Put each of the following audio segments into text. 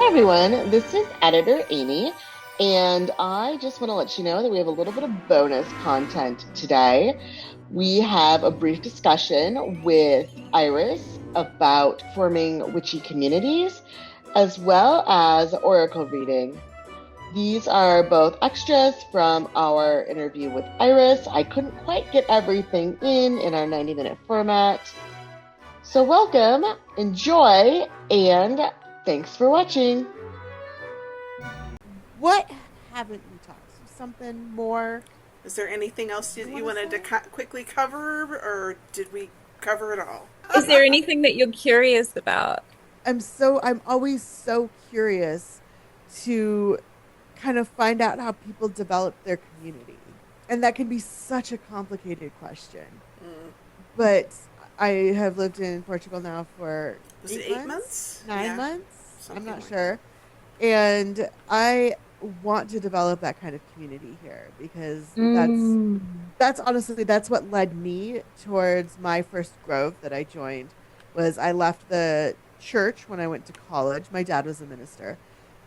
Everyone, this is editor Amy, and I just want to let you know that we have a little bit of bonus content today. We have a brief discussion with Iris about forming witchy communities, as well as oracle reading. These are both extras from our interview with Iris. I couldn't quite get everything in our 90-minute format. So, welcome, enjoy, and thanks for watching. What haven't we talked? Something more Is there anything else you you want to wanted to say? quickly cover, or did we cover it all? Is there anything that you're curious about? I'm always so curious to kind of find out how people develop their community. And that can be such a complicated question. Mm. But I have lived in Portugal now for Was it 8 months, months? nine Yeah, months. I'm something not like sure. And I want to develop that kind of community here because Mm. that's honestly that's what led me towards my first grove that I joined. Was I left the church when I went to college. My dad was a minister.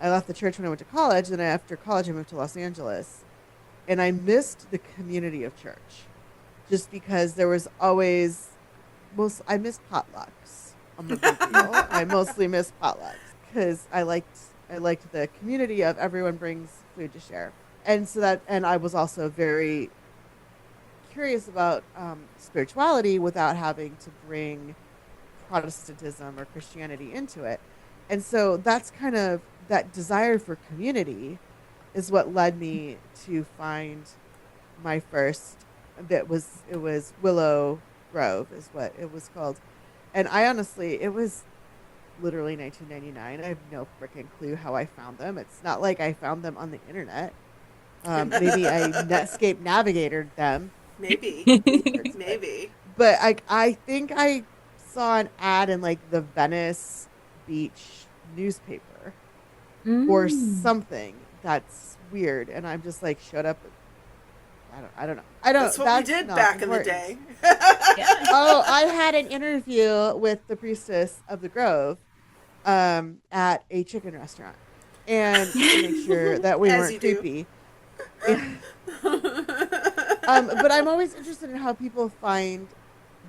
I left the church when I went to college, and after college I moved to Los Angeles, and I missed the community of church just because there was always most I missed potlucks. I'm gonna be real. I mostly missed potlucks because I liked the community of everyone brings food to share, and I was also very curious about spirituality without having to bring Protestantism or Christianity into it. And so that's kind of that desire for community is what led me to find my first it was Willow Grove is what it was called. And I honestly it was literally 1999. I have no freaking clue how I found them. It's not like I found them on the internet. Maybe I Netscape navigated them maybe, research, maybe. but I think I saw an ad in like the Venice Beach newspaper or Mm. something that's weird, and I'm just like showed up. I don't. That's what we That's did not back in the important. day. Yeah. Oh, I had an interview with the priestess of the Grove at a chicken restaurant, and to make sure that we As weren't you do. creepy. But I'm always interested in how people find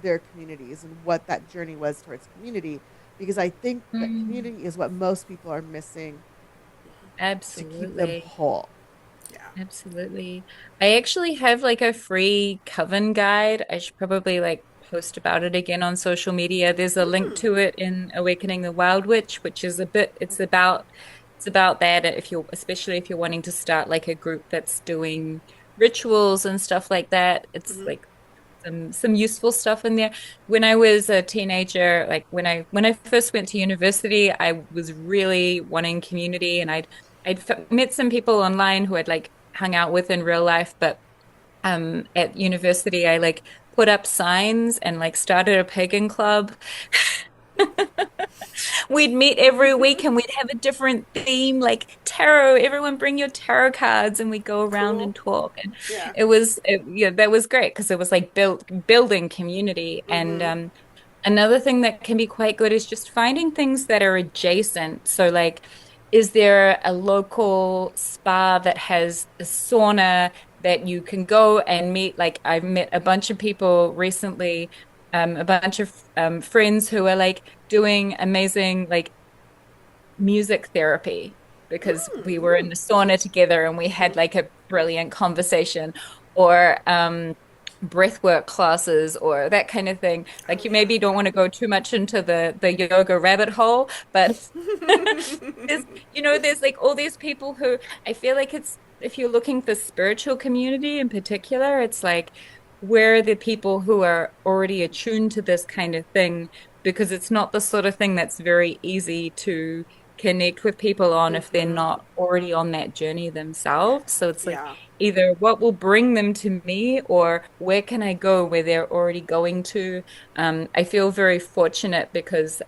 their communities and what that journey was towards community, because I think that Mm. community is what most people are missing to keep them Absolutely. whole. Yeah. Absolutely. I actually have like a free coven guide. I should probably like post about it again on social media. There's a link Hmm. to it in Awakening the Wild Witch, which is a bit, it's about that if you're, especially if you're wanting to start like a group that's doing rituals and stuff like that. It's Hmm. like some useful stuff in there. When I was a teenager, like when I first went to university, I was really wanting community, and met some people online who I'd like hung out with in real life, but at university I like put up signs and like started a pagan club. We'd meet every week and we'd have a different theme, like tarot. Everyone bring your tarot cards, and we'd go around Cool. and talk. And Yeah. yeah, that was great because it was like building community. And Hmm. another thing that can be quite good is just finding things that are adjacent. So, like, is there a local spa that has a sauna that you can go and meet? Like, I've met a bunch of people recently, a bunch of friends who are like doing amazing, like, music therapy because we were in the sauna together and we had like a brilliant conversation, or breathwork classes or that kind of thing. Oh Like you yeah. maybe don't want to go too much into the yoga rabbit hole, but there's there's like all these people who I feel like it's if you're looking for spiritual community in particular, it's like where are the people who are already attuned to this kind of thing, because it's not the sort of thing that's very easy to connect with people on if they're Hmm. not already on that journey themselves. So it's like Yeah. either what will bring them to me or where can I go where they're already going to. I feel very fortunate because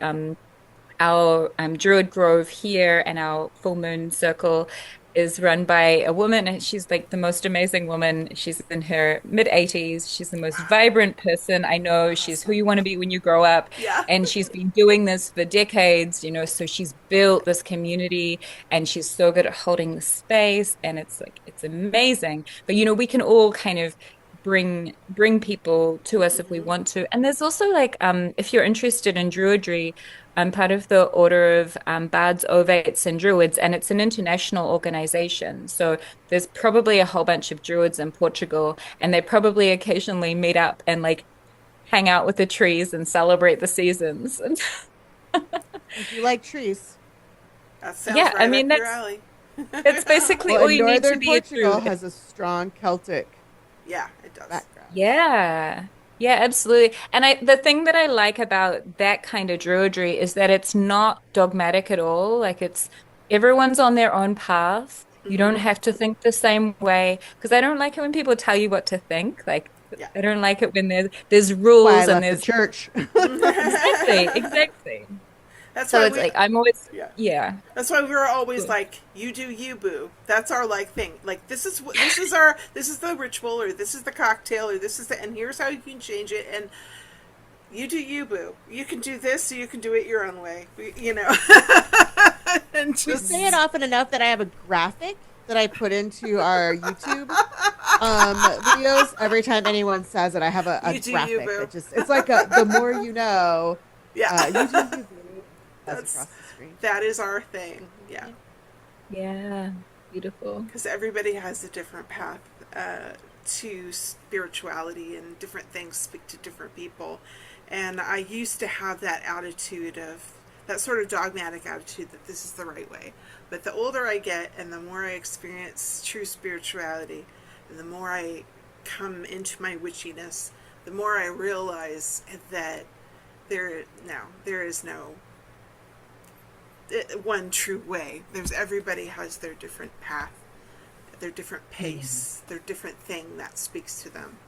our Druid Grove here and our full moon circle. is run by a woman, and she's like the most amazing woman. She's in her mid 80s. She's the most Wow. vibrant person I know. She's who Awesome. you want to be when you grow up. Yeah. And she's been doing this for decades, so she's built this community and she's so good at holding the space. And it's like, it's amazing. But, we can all kind of bring people to us if we Hmm. want to. And there's also like, if you're interested in Druidry, I'm part of the Order of Bards, Ovates, and Druids, and it's an international organization. So there's probably a whole bunch of Druids in Portugal, and they probably occasionally meet up and like hang out with the trees and celebrate the seasons. And If you like trees. That sounds yeah, I right up mean your that's alley. that's basically Well, all and you need to northern be a Portugal Druid. has a strong Celtic Yeah, it does. background. Yeah. Yeah, absolutely. And the thing that I like about that kind of druidry is that it's not dogmatic at all. Like it's everyone's on their own path. You don't Hmm. have to think the same way. Because I don't like it when people tell you what to think. Like Yeah. I don't like it when there's Why I rules and left the there's church. exactly, exactly. That's So why it's we like I'm always yeah. yeah. That's why we were always Cool. like, "You do you, boo." That's our like thing. Like this is the ritual, or this is the cocktail, or this is the, and here's how you can change it. And you do you, boo. You can do this, so you can do it your own way. And We say it just often enough that I have a graphic that I put into our YouTube videos. Every time anyone says it, I have a you do you, graphic boo. that just, it's like the more you know, Yeah, you do you, boo, as that's across the screen. that is our thing. Yeah, Yeah. Yeah. Beautiful. because everybody has a different path to spirituality, and different things speak to different people. And I used to have that attitude of that sort of dogmatic attitude that this is the right way. But the older I get and the more I experience true spirituality, and the more I come into my witchiness, the more I realize that there is no one true way. Everybody has their different path, their different pace, their different thing that speaks to them.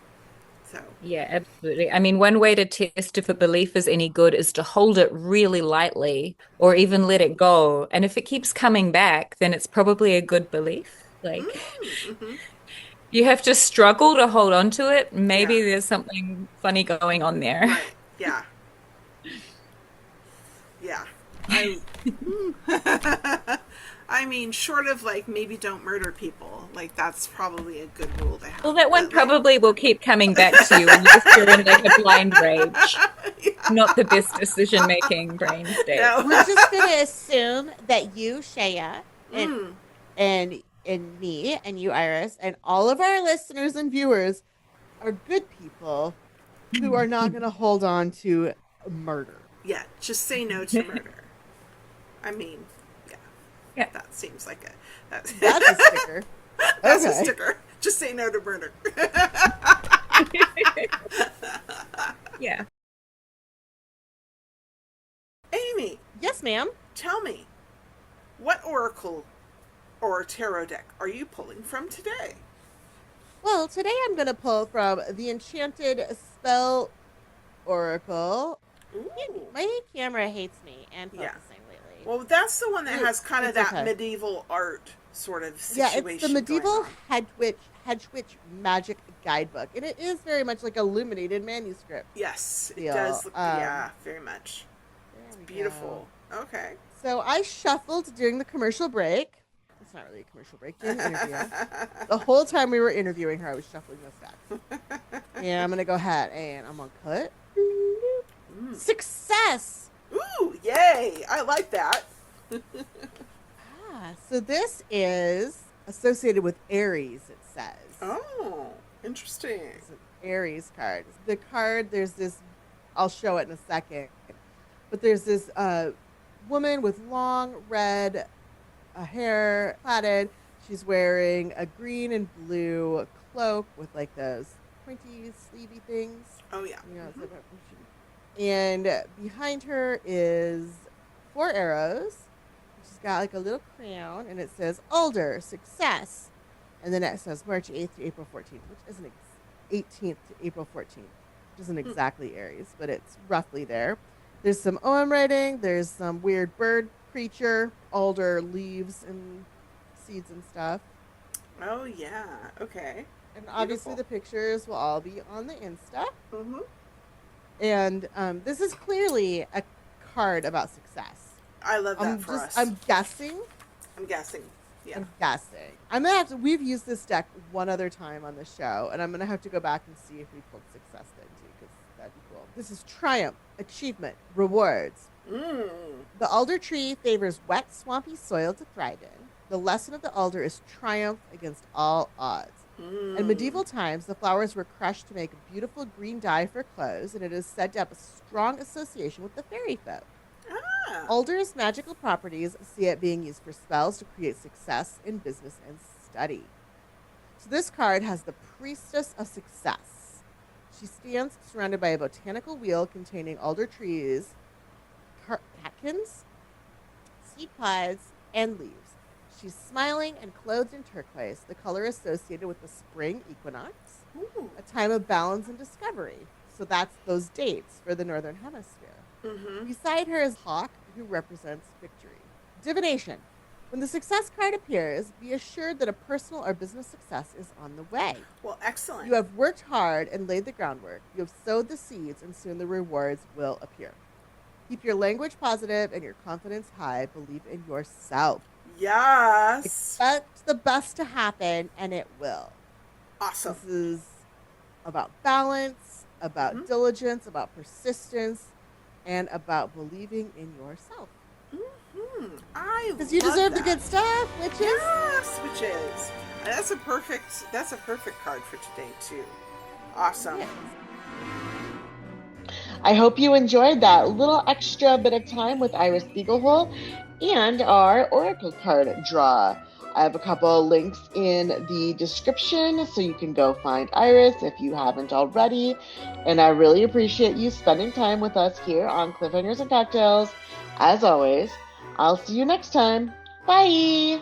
So, Yeah, absolutely. I mean, one way to test if a belief is any good is to hold it really lightly or even let it go. And if it keeps coming back, then it's probably a good belief. Like mm-hmm. you have to struggle to hold on to it. Yeah, Maybe there's something funny going on there. right. Yeah, yeah. I, I mean, short of like maybe don't murder people. Like that's probably a good rule to Well, have. that one But like, probably will keep coming back to you and you just go in like a blind rage. yeah. Not the best decision making brain state. No. We're just going to assume that you, Shéa, and, Mm, and me, and you, Iris, and all of our listeners and viewers are good people who are not going to hold on to murder. yeah, just say no to murder. I mean, yeah, Yeah. that seems like that. That's a sticker. That's a Okay. sticker. Just say no to murder. Yeah. Amy, Yes, ma'am. tell me, what oracle or tarot deck are you pulling from today? Well, today I'm going to pull from the Enchanted Spell Oracle. Ooh. My camera hates me and Yeah. focusing lately. Well, that's the one that has kind of It's that okay. medieval art sort of Yeah, situation. it's the going medieval on. hedge witch magic guidebook, and it is very much like illuminated manuscript. Yes, it Deal. does. Look, yeah, very much. There we Beautiful. go. Okay. So I shuffled during the commercial break. It's not really a commercial break, during the interview. The whole time we were interviewing her, I was shuffling those stacks. And I'm gonna go ahead and I'm gonna cut. Success. Ooh, yay! I like that. So this is associated with Aries, it says. Oh, interesting. It's an Aries card. The card, there's this, I'll show it in a second, but there's this woman with long red hair, plaited. She's wearing a green and blue cloak with like those pointy, sleevey things. Oh yeah. You know, and behind her is 4 arrows. She's got like a little crown, and it says Alder, success. And then it says March 8th to April 14th, which isn't 18th to April 14th, which isn't exactly Aries, but it's roughly there. There's some OM writing. There's some weird bird creature, alder leaves and seeds and stuff. Oh, yeah. Okay. And obviously Beautiful. the pictures will all be on the Insta. Mm-hmm. And this is clearly a card about success. I love that for us. I'm guessing. I'm guessing. Yeah. I'm guessing. I'm gonna have to. We've used this deck one other time on the show, and I'm gonna have to go back and see if we pulled success then too, because that'd be cool. This is triumph, achievement, rewards. Mm. The alder tree favors wet, swampy soil to thrive in. The lesson of the alder is triumph against all odds. In medieval times, the flowers were crushed to make a beautiful green dye for clothes, and it is said to have a strong association with the fairy folk. Ah. Alder's magical properties see it being used for spells to create success in business and study. So this card has the Priestess of Success. She stands surrounded by a botanical wheel containing alder trees, catkins, seed pods, and leaves. She's smiling and clothed in turquoise, the color associated with the spring equinox, a time of balance and discovery. So that's those dates for the Northern Hemisphere. Mm-hmm. Beside her is Hawk, who represents victory. Divination. When the success card appears, be assured that a personal or business success is on the way. Well, excellent. You have worked hard and laid the groundwork. You have sowed the seeds, and soon the rewards will appear. Keep your language positive and your confidence high. Believe in yourself. Yes. Expect the best to happen, and it will. Awesome. This is about balance, about diligence, about persistence, and about believing in yourself. Because you deserve the good stuff, witches. Yes, witches. That's a perfect card for today too. Awesome. Yes. I hope you enjoyed that little extra bit of time with Iris Beaglehole and our Oracle card draw. I have a couple links in the description so you can go find Iris if you haven't already. And I really appreciate you spending time with us here on Cliffhangers and Cocktails. As always, I'll see you next time. Bye!